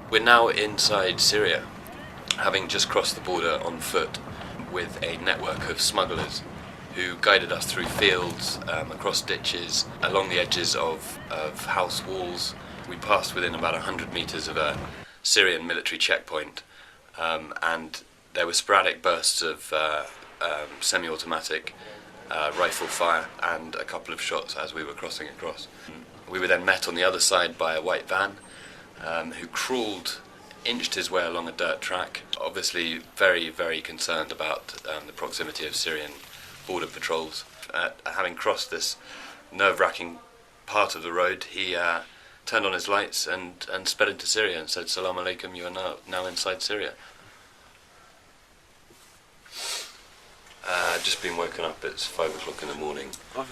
We're now inside Syria, having just crossed the border on foot with a network of smugglers who guided us through fields, across ditches, along the edges of house walls. We passed within about 100 metres of a Syrian military checkpoint, and there were sporadic bursts of semi-automatic rifle fire and a couple of shots as we were crossing across. We were then met on the other side by a white van who inched his way along a dirt track, obviously very, very concerned about the proximity of Syrian border patrols. Having crossed this nerve-wracking part of the road, he turned on his lights and sped into Syria and said, "Salam alaikum, you are now inside Syria." Just been woken up, it's 5 o'clock in the morning, and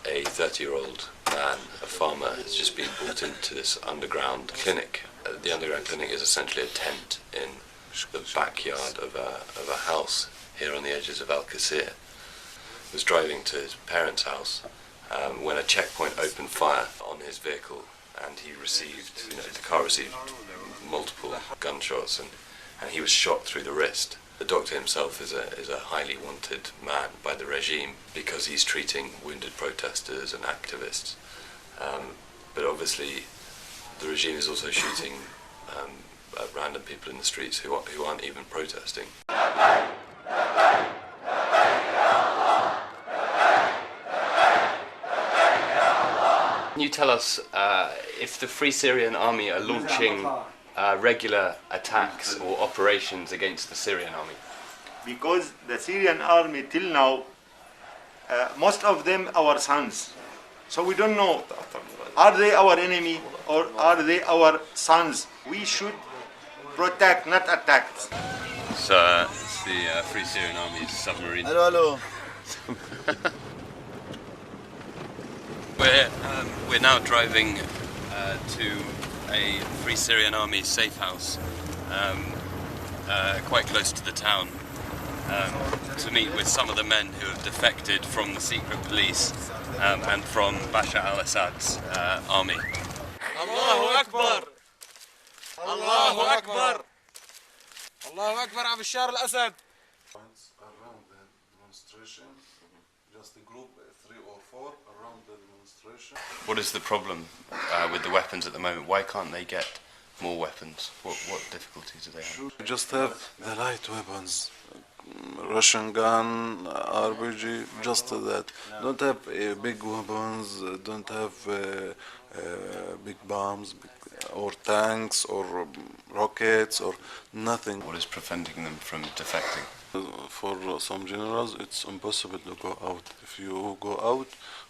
a 30-year-old man, a farmer, has just been brought into this underground clinic. The underground clinic is essentially a tent in the backyard of a house here on the edges of Qusayr. He was driving to his parents' house when a checkpoint opened fire on his vehicle, and he received, the car received multiple gunshots, and he was shot through the wrist. The doctor himself is a highly wanted man by the regime because he's treating wounded protesters and activists. But obviously the regime is also shooting at random people in the streets who aren't even protesting. Can you tell us if the Free Syrian Army are launching regular attacks or operations against the Syrian army? Because the Syrian army till now, most of them our sons. So we don't know, are they our enemy or are they our sons? We should protect, not attack. So it's the Free Syrian Army's submarine. Hello, hello. We're now driving to a Free Syrian Army safe house quite close to the town to meet with some of the men who have defected from the secret police and from Bashar al-Assad's army. Allahu Akbar! Allahu Akbar! Allahu Akbar على بشار الأسد. Around the demonstration, just a group 3 or 4 around the demonstration. What is the problem with the weapons at the moment? Why can't they get more weapons? What difficulties do they have? We just have the light weapons, Russian gun, RPG, just that. Don't have big weapons, don't have big bombs or tanks or rockets or nothing. What is preventing them from defecting? For some generals, it's impossible to go out. If you go out,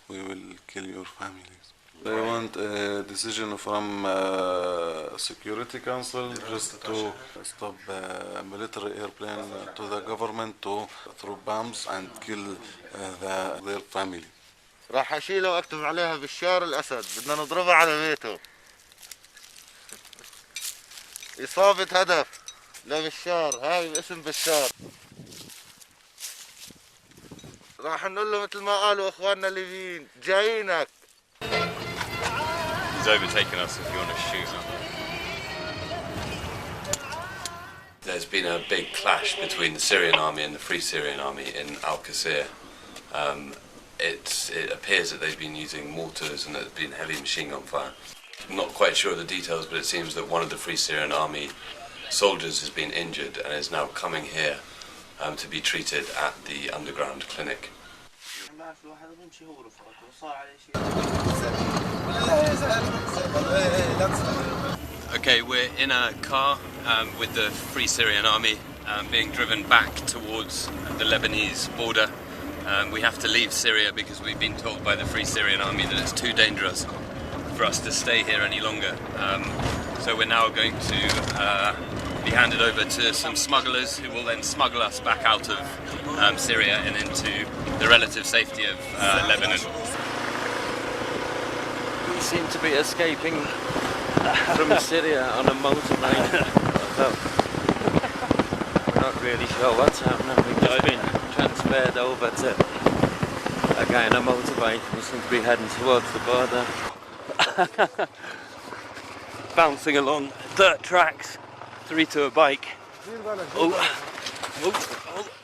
we will kill your families. They want a decision from Security Council just to stop military airplane to the government to throw bombs and kill their family. راح اشيله واكتب عليها بشار الأسد. بدنا نضربها على بيته. إصابة هدف لبشار. هاي باسم بشار. راح نقول له مثل ما قالوا اخواننا الليبيين جايينك. He's overtaken us if you want to shoot him. There's been a big clash between the Syrian army and the Free Syrian Army in Qusayr. It appears that they've been using mortars and there's been heavy machine gun fire. I'm not quite sure of the details, but it seems that one of the Free Syrian Army soldiers has been injured and is now coming here to be treated at the underground clinic. Okay, we're in a car with the Free Syrian Army being driven back towards the Lebanese border. We have to leave Syria because we've been told by the Free Syrian Army that it's too dangerous for us to stay here any longer. So we're now going to be handed over to some smugglers who will then smuggle us back out of Syria and into the relative safety of Lebanon. We seem to be escaping from Syria on a motorbike. We're not really sure what's happening. We've just been transferred over to a guy on a motorbike. We seem to be heading towards the border. Bouncing along. dirt tracks, 3 to a bike. Oh. Oh. Oh.